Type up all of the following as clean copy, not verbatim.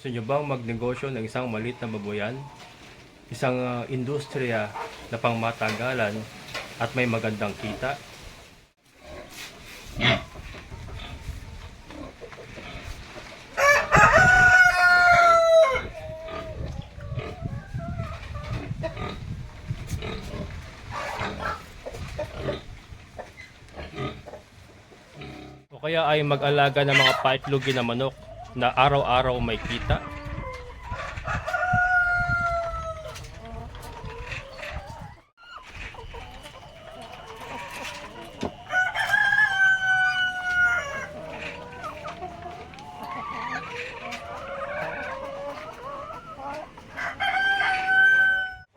Gusto nyo bang magnegosyo ng isang maliit na baboyan? Isang industriya na pangmatagalan at may magandang kita? O kaya ay mag-alaga ng mga paitlogin na manok na araw-araw may kita?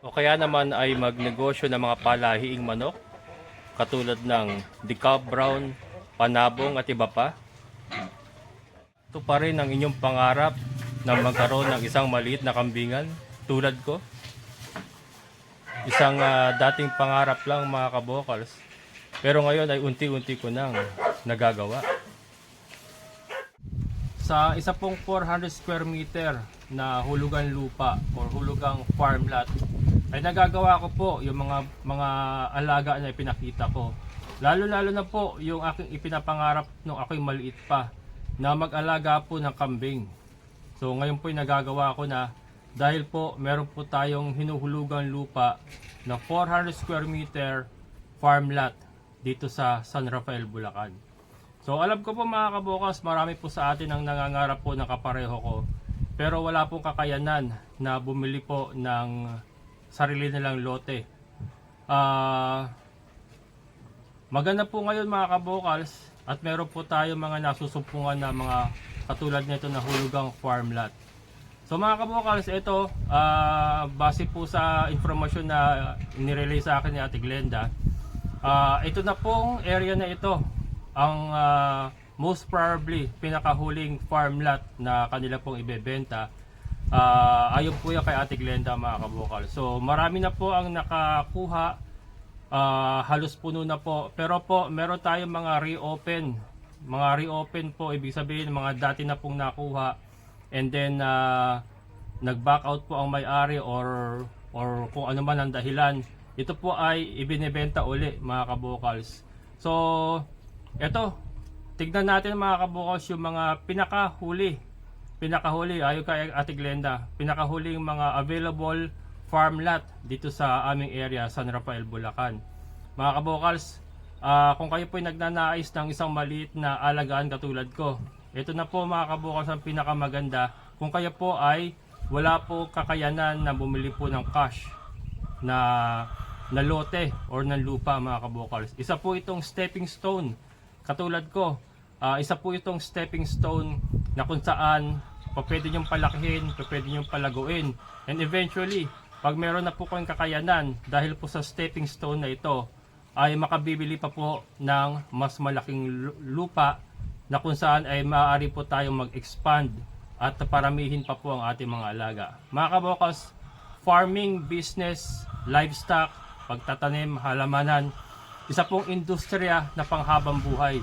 O kaya naman ay magnegosyo ng mga palahiing manok katulad ng decal brown, panabong at iba pa? Ito pa rin ang inyong pangarap na magkaroon ng isang maliit na kambingan tulad ko? Isang dating pangarap lang mga kabokals, pero ngayon ay unti-unti ko nang nagagawa. Sa isa pong 400 square meter na hulugan lupa or hulugang farm lot ay nagagawa ko po yung mga alaga na ipinakita ko. Lalo-lalo na po yung aking ipinapangarap nung ako'y maliit pa na mag-alaga po ng kambing. So ngayon po nagagawa ko na dahil po meron po tayong hinuhulugang lupa na 400 square meter farm lot dito sa San Rafael, Bulacan. So alam ko po mga kabukas, marami po sa atin ang nangangarap po ng kapareho ko. Pero wala pong kakayanan na bumili po ng sarili nilang lote. Maganda po ngayon mga kabokals at meron po tayo mga nasusumpungan na mga katulad nito na hulugang farm lot. So mga kabokals, ito base po sa informasyon na inirelay sa akin ni Ate Glenda, ito na pong area na ito ang most probably pinakahuling farm lot na kanila pong ibebenta. Ayun po yan kay Ate Glenda mga kabokal. So marami na po ang nakakuha, halos puno na po. Pero po meron tayong mga reopen po, ibig sabihin mga dati na pong nakuha and then nag-back out po ang may-ari or kung ano man ang dahilan. Ito po ay ibinebenta uli mga kabokals. So eto, tignan natin mga kabokals yung mga pinakahuli ayon kay Ate Glenda, pinakahuling mga available farm lot dito sa aming area, San Rafael, Bulacan. Mga kabokals, kung kayo po ay nagnanais ng isang maliit na alagaan katulad ko, ito na po mga kabokals ang pinakamaganda. Kung kayo po ay wala po kakayanan na bumili po ng cash na lote or ng lupa mga kabokals, isa po itong stepping stone katulad ko. Isa po itong stepping stone na kung saan pwede nyong palakihin, pwede nyong palaguin, and eventually pag meron na po kayong kakayanan dahil po sa stepping stone na ito ay makabibili pa po ng mas malaking lupa na kung saan ay maaari po tayong mag-expand at paramihin pa po ang ating mga alaga. Mga kabokals, farming business, livestock, pagtatanim, halamanan, isa pong industriya na panghabang buhay.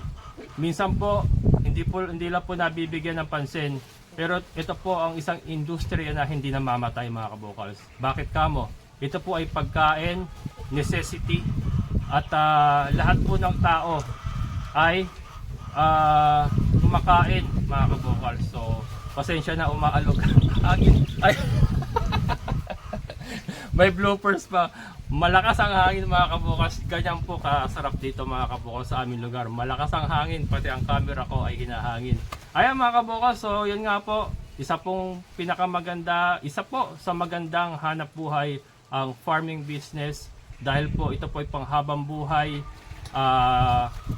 Minsan po hindi lang po nabibigyan ng pansin, pero ito po ang isang industriya na hindi namamatay mga kabokals. Bakit kamo? Ito po ay pagkain, necessity, at lahat po ng tao ay kumakain mga kabokals. So pasensya na, umaalog hangin. Ay may bloopers pa. Malakas ang hangin mga kabukas. Ganyan po kasarap dito mga kabukas sa aming lugar. Malakas ang hangin, pati ang camera ko ay hinahangin. Ayan mga kabukas, so yun nga po, isa pong pinakamaganda, isa po sa magandang hanap buhay ang farming business. Dahil po ito po ay panghabang buhay,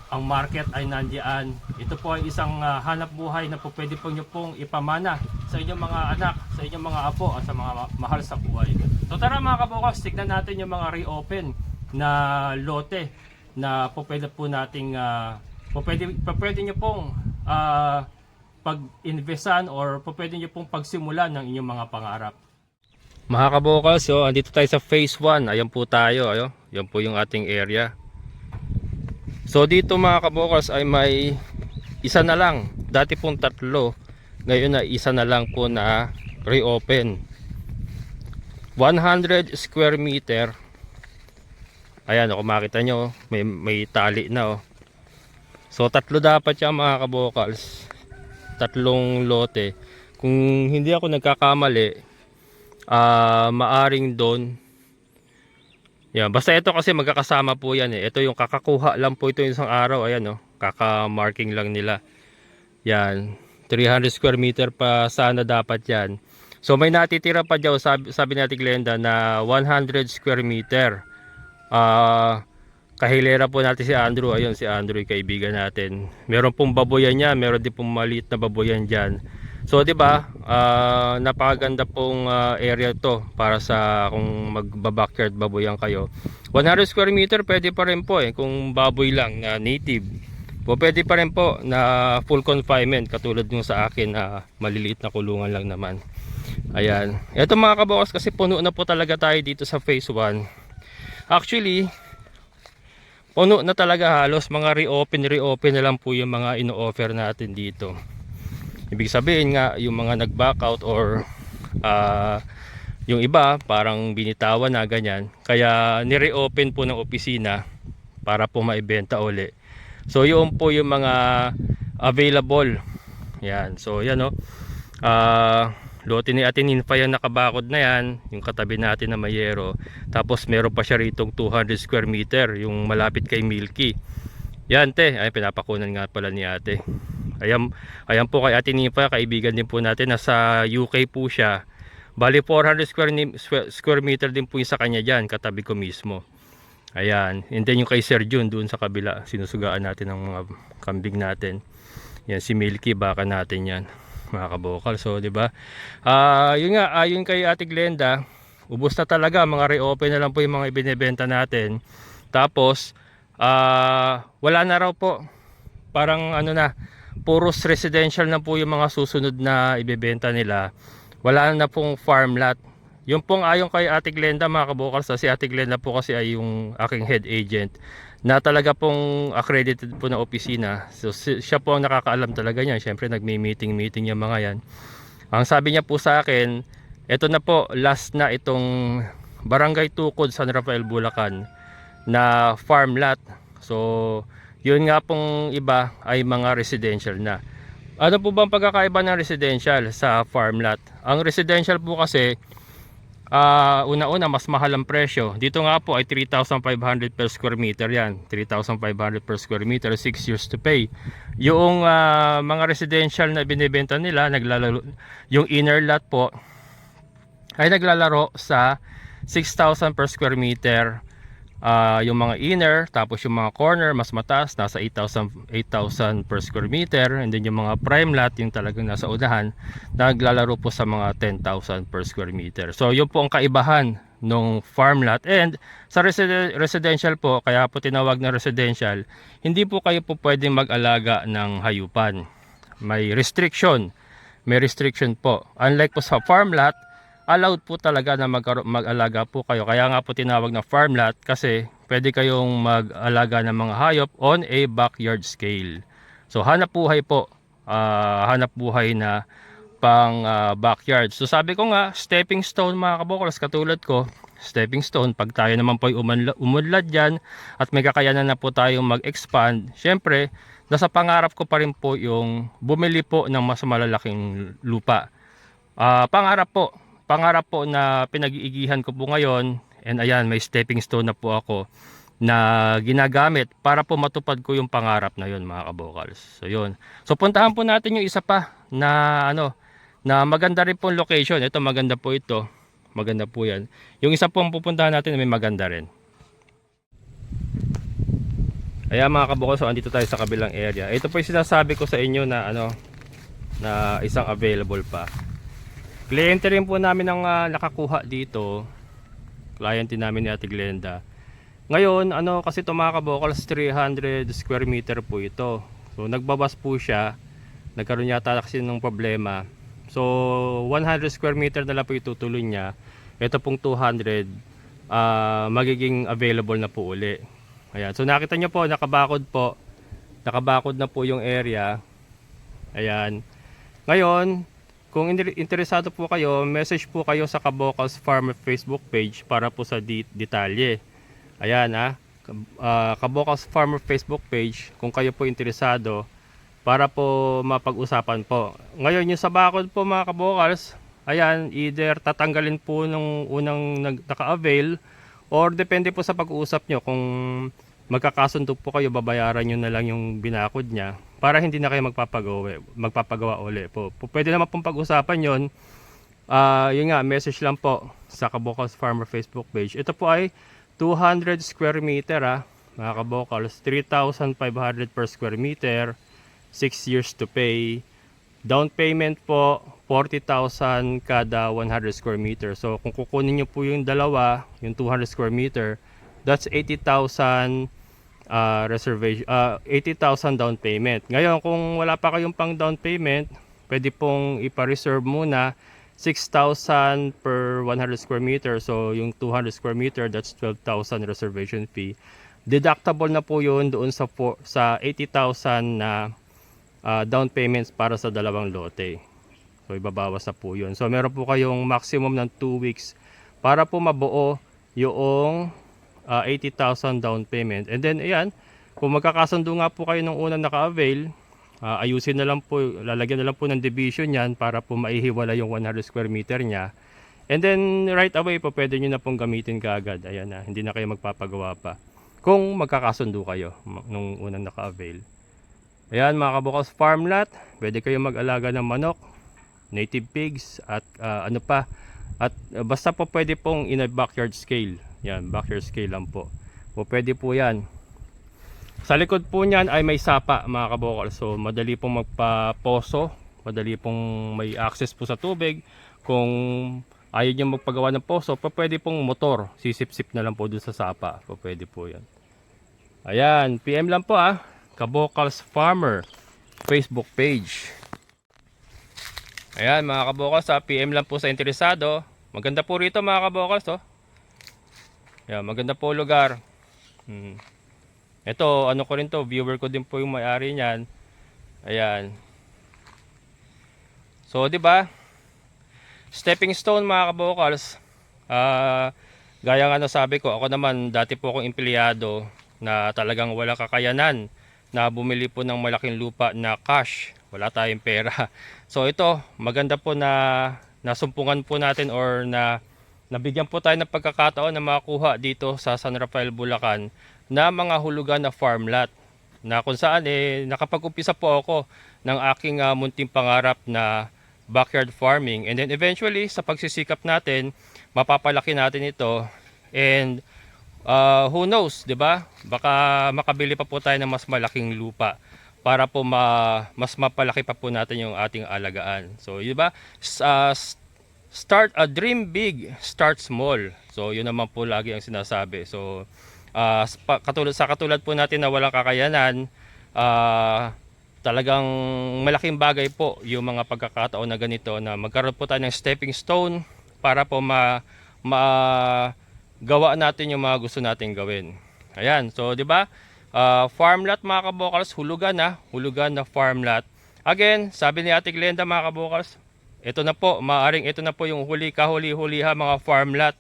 ang market ay nandiyan. Ito po ay isang hanap buhay na po pwede po nyo pong ipamana sa inyong mga anak, sa inyong mga apo at sa mga mahal sa buhay. So tara mga kabukas, tignan natin yung mga reopen na lote na po pwede po nating pwede nyo pong pag-investan or po pwede nyo pong pagsimulan ng inyong mga pangarap. Mga kabokals, so andito tayo sa phase 1. Ayan po tayo, yan po yung ating area. So dito mga kabokals ay may isa na lang, dati pong tatlo Ngayon na isa na lang po na reopen. 100 square meter. Ayan, kung makita nyo, may tali na oh. So tatlo dapat yan mga kabokals. Tatlong lote. Kung hindi ako nagkakamali, maaring doon. Yan, basta ito kasi magkakasama po yan eh. Ito yung kakakuha lang po ito yung isang araw. Ayan oh, kaka-marking lang nila. Yan, 300 square meter pa sana dapat yan. So may natitira pa dyan, sabi natin Glenda, na 100 square meter. Kahilera po natin si Andrew. Ayun, si Andrew, kaibigan natin. Meron pong baboyan niya, meron din pong maliit na baboyan dyan. So, di ba, napakaganda pong area to para sa kung magba-backyard baboyan kayo. 100 square meter, pwede pa rin po eh, kung baboy lang na native. Po, pwede pa rin po na full confinement, katulad yung sa akin na maliliit na kulungan lang naman. Ayan. Ito mga kabokas, kasi puno na po talaga tayo dito sa phase 1. Actually, puno na talaga halos, mga reopen na lang po yung mga ino-offer natin dito. Ibig sabihin nga, yung mga nag-back out or yung iba parang binitawan na ganyan. Kaya ni-reopen po ng opisina para po maibenta uli. So yun po yung mga available. Yan. So yan o. Lote ni Ate Ninfa yung nakabakod na yan. Yung katabi natin na mayero. Tapos meron pa siya ritong 200 square meter. Yung malapit kay Milky. Yan te. Ay, pinapakunan nga pala ni ate. Ayan po kay Ate Ninfa, kaibigan din po natin, nasa UK po siya. Bali 400 square meter din po yung sa kanya dyan, katabi ko mismo. Ayan, and then yung kay Sir Jun doon sa kabila, sinusugaan natin ng mga kambing natin. Yan si Milky, baka natin yan, mga kabokal. So di ba? Yun nga, ayon kay Ate Glenda, ubos na talaga, mga reopen na lang po yung mga ibinebenta natin. Tapos wala na raw po, parang ano na, puros residential na po yung mga susunod na ibebenta nila. Wala na pong farm lot. Yung pong ayon kay Ate Glenda mga kabukal, si Ate Glenda po kasi ay yung aking head agent na talaga pong accredited po na opisina. So siya po ang nakakaalam talaga niyan. Siyempre nagmi-meeting yung mga yan. Ang sabi niya po sa akin, eto na po, last na itong Barangay Tukod, San Rafael, Bulacan na farm lot. So yun nga pong iba ay mga residential na. Ano po bang pagkakaiba ng residential sa farm lot? Ang residential po kasi una-una mas mahal ang presyo. Dito nga po ay 3,500 per square meter yan. 3,500 per square meter, 6 years to pay. Yung mga residential na binibenta nila, naglalaro, yung inner lot po ay naglalaro sa 6,000 per square meter. Yung mga inner, tapos yung mga corner mas mataas, nasa 8,000 per square meter, and then yung mga prime lot, yung talagang nasa unahan, naglalaro po sa mga 10,000 per square meter. So yun po ang kaibahan ng farm lot. And sa residential po, kaya po tinawag na residential, hindi po kayo po pwedeng mag-alaga ng hayupan. May restriction po. Unlike po sa farm lot, allowed po talaga na mag-alaga po kayo. Kaya nga po tinawag na farm lot, kasi pwede kayong mag-alaga ng mga hayop on a backyard scale. So hanap buhay po, hanap buhay na pang backyard. So sabi ko nga, stepping stone mga kabokals, katulad ko, stepping stone, pag tayo naman po ay umunlad dyan at may kakayanan na po tayong mag-expand, syempre nasa pangarap ko pa rin po yung bumili po ng mas malalaking lupa. Pangarap po na pinag-iigihan ko po ngayon, and ayan, may stepping stone na po ako na ginagamit para po matupad ko yung pangarap na yun mga kabokals. So yun. So puntahan po natin yung isa pa na na maganda rin po location. Ito maganda po ito. Maganda po yan. Yung isa po ang pupuntahan natin may maganda rin. Ayan mga kabokals, so andito tayo sa kabilang area. Ito po yung sinasabi ko sa inyo na na isang available pa. Kliyente rin po namin ang nakakuha dito. Kliyente namin ni Ate Glenda. Ngayon, kasi ito mga kabokals, 300 square meter po ito. So nagbabas po siya. Nagkaroon yata kasi ng problema. So 100 square meter na lang po itutuloy niya. Ito pong 200 magiging available na po uli. Ayan. So nakita nyo po, nakabakod na po yung area. Ayan. Ngayon, kung interesado po kayo, message po kayo sa Kabokals Farmer Facebook page para po sa detalye. Ayan Kabokals Farmer Facebook page kung kayo po interesado para po mapag-usapan po. Ngayon yung sa bakod po mga kabokals, ayan, either tatanggalin po nung unang naka-avail or depende po sa pag-uusap nyo kung magkakasundo po kayo, babayaran nyo na lang yung binakod niya para hindi na kayo magpapagawa uli po. Pwede naman pong pag-usapan yon. Yun nga, message lang po sa Kabokals Farmer Facebook page. Ito po ay 200 square meter mga kabokals, 3,500 per square meter, 6 years to pay. Down payment po 40,000 kada 100 square meter. So kung kukunin nyo po yung dalawa, yung 200 square meter, that's 80,000 reservation, 80,000 down payment. Ngayon kung wala pa kayong pang down payment, pwede pong ipa-reserve muna 6,000 per 100 square meter. So yung 200 square meter, that's 12,000 reservation fee. Deductible na po yun doon sa 80,000 na down payments para sa dalawang lote. So ibabawas na po yun. So meron po kayong maximum ng 2 weeks para po mabuo yung 80,000 down payment. And then ayan, kung magkakasundo nga po kayo nung unang naka-avail, ayusin na lang po, lalagyan na lang po ng division yan para po maihiwala yung 100 square meter niya. And then right away po pwede nyo na pong gamitin kaagad. Ayan hindi na kayo magpapagawa pa kung magkakasundo kayo nung unang naka-avail. Ayan mga kabokals, farm lot, pwede kayo mag-alaga ng manok, native pigs at ano pa. At basta po pwede pong in a backyard scale. Yan, backyard scale lang po. O pwede po yan. Sa likod po niyan ay may sapa mga kabokals. So madali pong magpa-poso, madali pong may access po sa tubig. Kung ayaw nyo magpagawa ng poso, pwede pong motor, sisip-sip na lang po dun sa sapa. Pwede po yan. Ayan, PM lang po Kabokals Farmer Facebook page. Ayan mga kabokals PM lang po sa interesado. Maganda po rito mga kabokals Ayan, maganda po lugar. Ito, ano ko rin to, viewer ko din po yung may-ari niyan. Ayan. So, 'di ba? Stepping stone mga kabokals. Gaya nga nasabi ko, ako naman dati po akong empleyado na talagang wala kakayanan na bumili po ng malaking lupa na cash. Wala tayong pera. So ito, maganda po na nasumpungan po natin or na nabigyan po tayo ng pagkakataon na makakuha dito sa San Rafael, Bulacan na mga hulugan na farm lot na kung saan nakapag-umpisa po ako ng aking munting pangarap na backyard farming, and then eventually sa pagsisikap natin mapapalaki natin ito, and who knows, 'di ba? Baka makabili pa po tayo ng mas malaking lupa para po mas mapalaki pa po natin yung ating alagaan. So, 'di ba? Start a dream big, start small. So, yun naman po lagi ang sinasabi. So, katulad po natin na walang kakayanan, talagang malaking bagay po yung mga pagkakataon na ganito na magkaroon po tayo ng stepping stone para po gawa natin yung mga gusto nating gawin. Ayan, so 'di ba? Farm lot mga kabokals, hulugan na farm lot. Again, sabi ni Ate Glenda mga kabokals, ito na po, maaring ito na po yung kahuli-huliha mga farm lot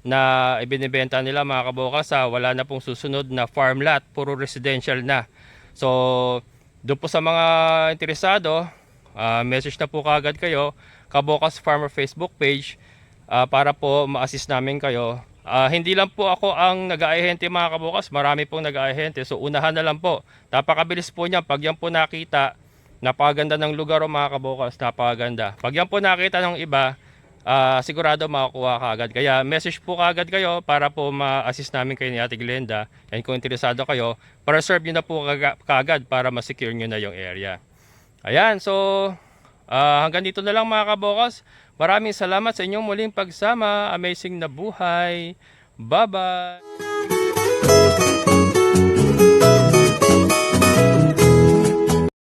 na ibinibenta nila mga kabokals. Wala na pong susunod na farm lot, puro residential na. So, doon po sa mga interesado, message na po kaagad kayo, Kabokals Farmer Facebook page, para po ma-assist namin kayo. Hindi lang po ako ang nag-aahente mga kabokals, marami pong nag-aahente. So unahan na lang po. Napakabilis po niyan. Pag yan po nakita, napakaganda ng lugar mga kabokals, napakaganda. Pag yan po nakita ng iba, sigurado makakuha kaagad. Kaya message po kaagad kayo para po ma-assist namin kayo ni Ate Glenda. And kung interesado kayo, para-serve nyo na po kaagad para ma-secure nyo na yung area. Ayan, so hanggang dito na lang mga kabokals. Maraming salamat sa inyong muling pagsama. Amazing na buhay. Bye-bye!